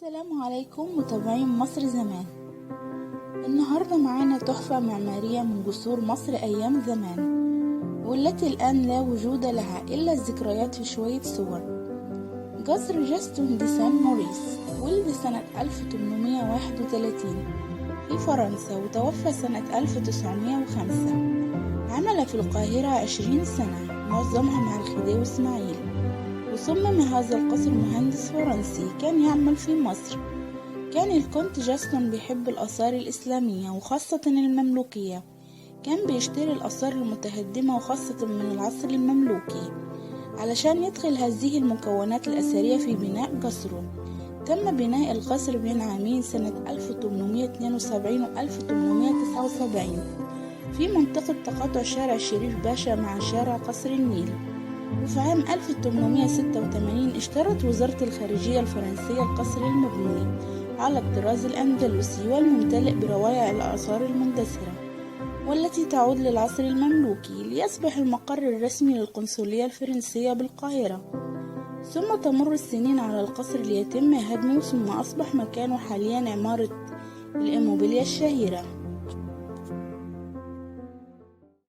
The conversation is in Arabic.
السلام عليكم متابعين مصر زمان. النهاردة معانا تحفة معمارية من جسور مصر أيام زمان، والتي الآن لا وجود لها إلا الذكريات في شوية صور. قصر جاستون دي سان موريس ولد سنة 1831 في فرنسا، وتوفى سنة 1905. عمل في القاهرة 20 سنة، معظمها مع الخديوي إسماعيل. وصمم هذا القصر مهندس فرنسي كان يعمل في مصر. كان الكونت جاستون بيحب الآثار الإسلامية وخاصة المملوكية، كان بيشتري الآثار المتهدمة وخاصة من العصر المملوكي علشان يدخل هذه المكونات الأثرية في بناء قصره. تم بناء القصر بين عامين سنة 1872 و 1879 في منطقة تقاطع شارع الشريف باشا مع شارع قصر النيل. وفي عام 1886 اشترت وزارة الخارجية الفرنسية القصر المبني على الطراز الأندلسي والممتلئ بروائع الآثار المندثرة، والتي تعود للعصر المملوكي، ليصبح المقر الرسمي للقنصلية الفرنسية بالقاهرة. ثم تمر السنين على القصر ليتم هدمه، ثم أصبح مكانه حاليا عمارة الإيموبيليا الشهيرة.